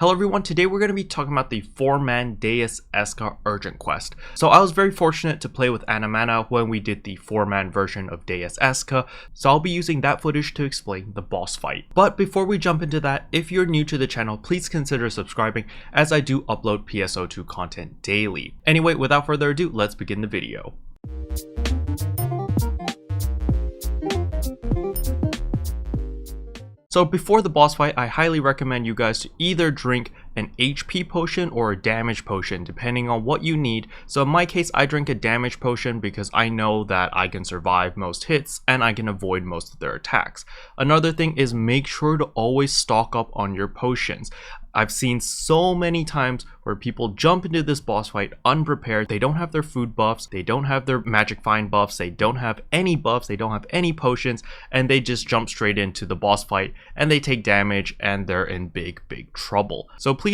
Hello everyone, today we're going to be talking about the 4-man Deus Esca urgent quest. So I was very fortunate to play with Anamana when we did the 4-man version of Deus Esca, so I'll be using that footage to explain the boss fight. But before we jump into that, if you're new to the channel, please consider subscribing as I do upload PSO2 content daily. Anyway, without further ado, let's begin the video. So before the boss fight, I highly recommend you guys to either drink an HP potion or a damage potion depending on what you need. So in my case, I drink a damage potion because I know that I can survive most hits and I can avoid most of their attacks. Another thing is make sure to always stock up on your potions. I've seen so many times where people jump into this boss fight unprepared. They don't have their food buffs, they don't have their magic find buffs, they don't have any buffs, they don't have any potions, and they just jump straight into the boss fight and they take damage and they're in big trouble. So please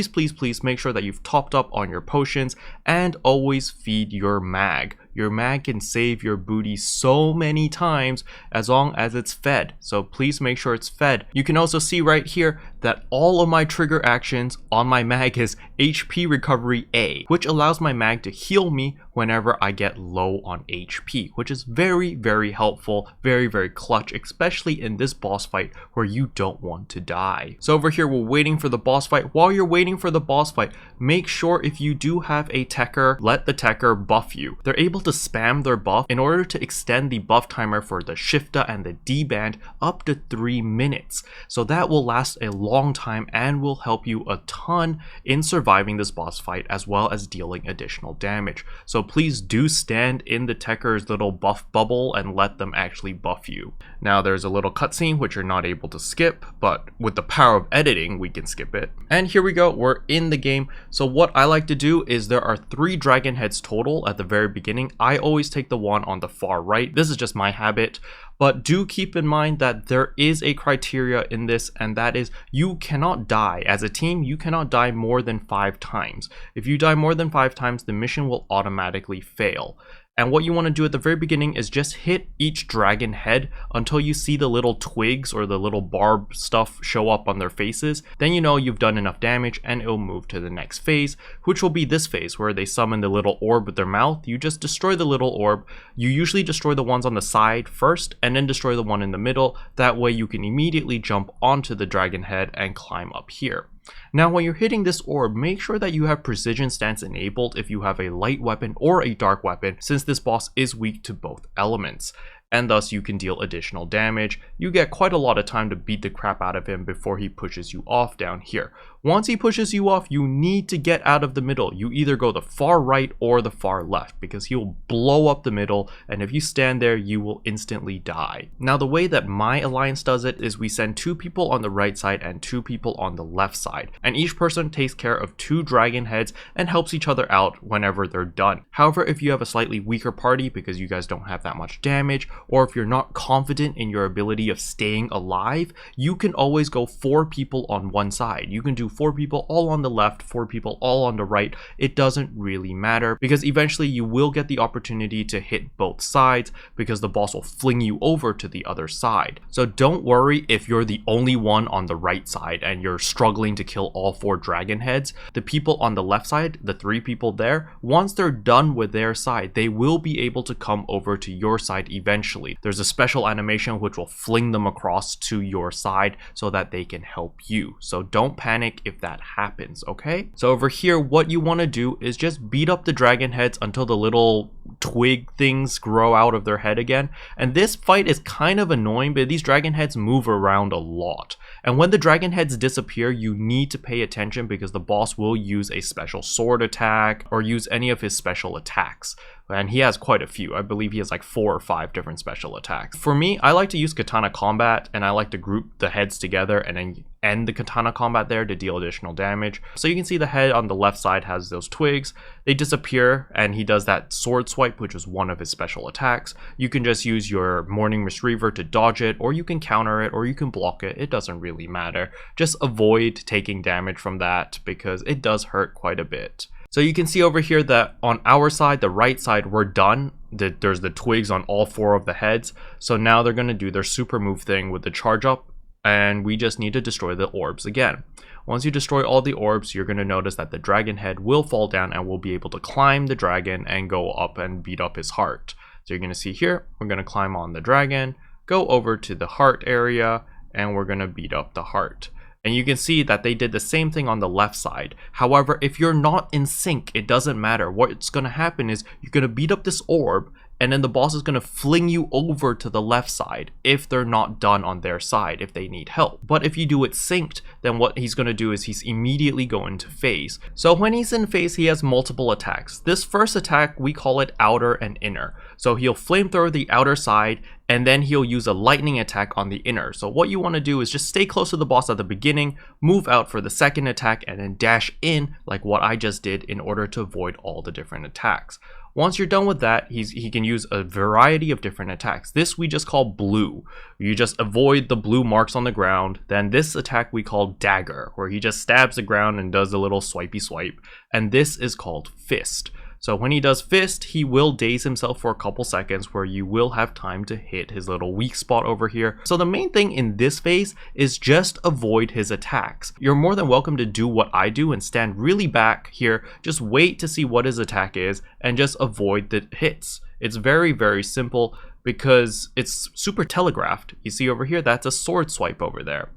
make sure that you've topped up on your potions and always feed your mag. Your mag can save your booty so many times as long as it's fed. So please make sure it's fed. You can also see right here that all of my trigger actions on my mag is HP recovery A, which allows my mag to heal me whenever I get low on HP, which is very helpful, very clutch, especially in this boss fight where you don't want to die. So over here, we're waiting for the boss fight. While you're waiting for the boss fight, make sure if you do have a techer, let the techer buff you. They're able to spam their buff in order to extend the buff timer for the Shifta and the D band up to 3 minutes. So that will last a long time and will help you a ton in surviving this boss fight as well as dealing additional damage. So please do stand in the techer's little buff bubble and let them actually buff you. Now there's a little cutscene which you're not able to skip, but with the power of editing we can skip it. And here we go, we're in the game. So what I like to do is there are 3 dragon heads total at the very beginning. I always take the one on the far right. This is just my habit, but do keep in mind that there is a criteria in this, and that is you cannot die. As a team, you cannot die more than 5 times. If you die more than 5 times, the mission will automatically fail. And what you want to do at the very beginning is just hit each dragon head until you see the little twigs or the little barb stuff show up on their faces. Then you know you've done enough damage and it'll move to the next phase, which will be this phase where they summon the little orb with their mouth. You just destroy the little orb. You usually destroy the ones on the side first and then destroy the one in the middle. That way you can immediately jump onto the dragon head and climb up here. Now when you're hitting this orb, make sure that you have precision stance enabled if you have a light weapon or a dark weapon, since this boss is weak to both elements, and thus you can deal additional damage. You get quite a lot of time to beat the crap out of him before he pushes you off down here. Once he pushes you off, you need to get out of the middle. You either go the far right or the far left because he'll blow up the middle, and if you stand there, you will instantly die. Now the way that my alliance does it is we send 2 people on the right side and 2 people on the left side, and each person takes care of 2 dragon heads and helps each other out whenever they're done. However, if you have a slightly weaker party because you guys don't have that much damage, or if you're not confident in your ability of staying alive, you can always go 4 people on one side. You can do 4 people all on the left, 4 people all on the right. It doesn't really matter because eventually you will get the opportunity to hit both sides because the boss will fling you over to the other side. So don't worry if you're the only one on the right side and you're struggling to kill all 4 dragon heads. The people on the left side, the 3 people there, once they're done with their side, they will be able to come over to your side eventually. There's a special animation which will fling them across to your side so that they can help you. So don't panic if that happens, okay? So over here, what you want to do is just beat up the dragon heads until the little twig things grow out of their head again. And this fight is kind of annoying, but these dragon heads move around a lot. And when the dragon heads disappear, you need to pay attention because the boss will use a special sword attack or use any of his special attacks. And he has quite a few. I believe he has like 4 or 5 different special attacks. For me, I like to use katana combat, and I like to group the heads together and then end the katana combat there to deal additional damage. So you can see the head on the left side has those twigs. They disappear and he does that sword swipe, which is one of his special attacks. You can just use your Morning Misreaver to dodge it, or you can counter it, or you can block it. It doesn't really matter. Just avoid taking damage from that because it does hurt quite a bit. So you can see over here that on our side, the right side, we're done. There's the twigs on all 4 of the heads. So now they're going to do their super move thing with the charge up, and we just need to destroy the orbs again. Once you destroy all the orbs, you're going to notice that the dragon head will fall down and we'll be able to climb the dragon and go up and beat up his heart. So you're going to see here, we're going to climb on the dragon, go over to the heart area, and we're going to beat up the heart. And you can see that they did the same thing on the left side. However, if you're not in sync, it doesn't matter. What's going to happen is you're going to beat up this orb, and then the boss is going to fling you over to the left side if they're not done on their side, if they need help. But if you do it synced, then what he's going to do is he's immediately going to phase. So when he's in phase, he has multiple attacks. This first attack, we call it outer and inner. So he'll flamethrower the outer side, and then he'll use a lightning attack on the inner. So what you want to do is just stay close to the boss at the beginning, move out for the second attack, and then dash in like what I just did in order to avoid all the different attacks. Once you're done with that, he can use a variety of different attacks. This we just call blue. You just avoid the blue marks on the ground. Then this attack we call dagger, where he just stabs the ground and does a little swipey swipe. And this is called fist. So when he does fist, he will daze himself for a couple seconds where you will have time to hit his little weak spot over here. So the main thing in this phase is just avoid his attacks. You're more than welcome to do what I do and stand really back here, just wait to see what his attack is and just avoid the hits. It's very, very simple because it's super telegraphed. You see over here, that's a sword swipe over there.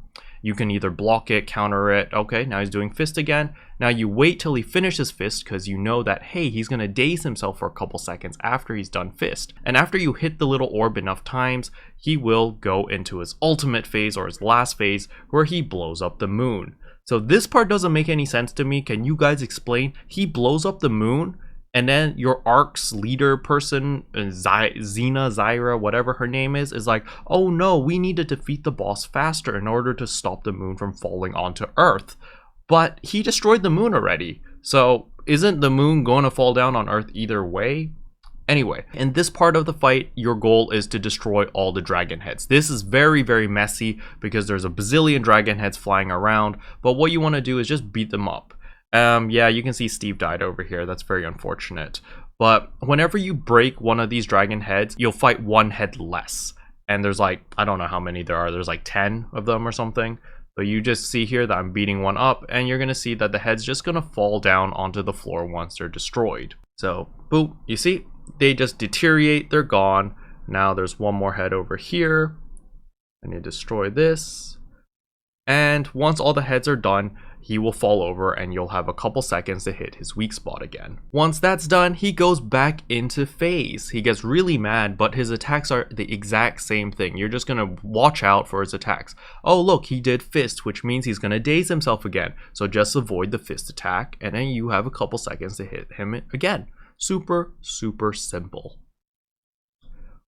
You can either block it, counter it. Okay, now he's doing fist again. Now you wait till he finishes fist because you know that, hey, he's going to daze himself for a couple seconds after he's done fist. And after you hit the little orb enough times, he will go into his ultimate phase or his last phase where he blows up the moon. So this part doesn't make any sense to me. Can you guys explain? He blows up the moon, and then your Arks leader person, Zyra, whatever her name is like, oh no, we need to defeat the boss faster in order to stop the moon from falling onto Earth. But he destroyed the moon already. So isn't the moon going to fall down on Earth either way? Anyway, in this part of the fight, your goal is to destroy all the dragon heads. This is very, very messy because there's a bazillion dragon heads flying around. But what you want to do is just beat them up. Yeah, you can see Steve died over here. That's very unfortunate. But whenever you break one of these dragon heads, you'll fight one head less. And there's like, I don't know how many there are. There's like 10 of them or something. But you just see here that I'm beating one up, and you're going to see that the head's just going to fall down onto the floor once they're destroyed. So, boop, you see? They just deteriorate. They're gone. Now there's one more head over here. And you destroy this. And once all the heads are done, he will fall over and you'll have a couple seconds to hit his weak spot again. Once that's done, he goes back into phase. He gets really mad, but his attacks are the exact same thing. You're just gonna watch out for his attacks. Oh look, he did fist, which means he's gonna daze himself again. So just avoid the fist attack and then you have a couple seconds to hit him again. Super, super simple.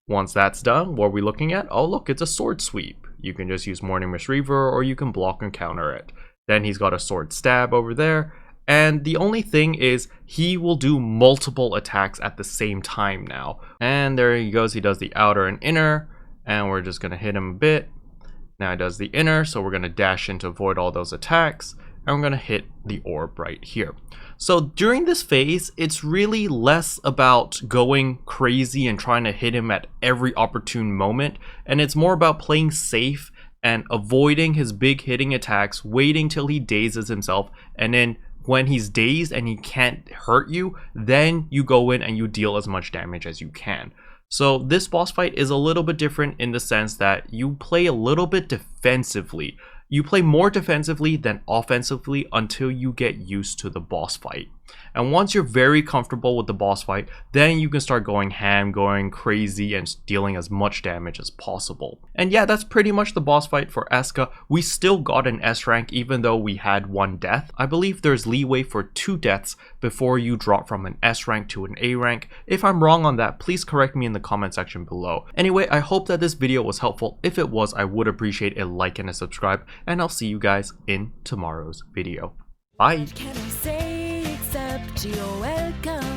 Once that's done, what are we looking at? Oh look, it's a sword sweep. You can just use Morning Mist Reaver or you can block and counter it. Then he's got a sword stab over there. And the only thing is he will do multiple attacks at the same time now. And there he goes. He does the outer and inner. And we're just going to hit him a bit. Now he does the inner. So we're going to dash in to avoid all those attacks. And we're going to hit the orb right here. So during this phase, it's really less about going crazy and trying to hit him at every opportune moment. And it's more about playing safe and avoiding his big hitting attacks, waiting till he dazes himself, and then when he's dazed and he can't hurt you, then you go in and you deal as much damage as you can. So this boss fight is a little bit different in the sense that you play a little bit defensively. You play more defensively than offensively until you get used to the boss fight. And once you're very comfortable with the boss fight, then you can start going ham, going crazy, and dealing as much damage as possible. And yeah, that's pretty much the boss fight for Esca. We still got an S rank even though we had one death. I believe there's leeway for 2 deaths before you drop from an S rank to an A rank. If I'm wrong on that, please correct me in the comment section below. Anyway, I hope that this video was helpful. If it was, I would appreciate a like and a subscribe, and I'll see you guys in tomorrow's video. Bye! What can I say except you're welcome?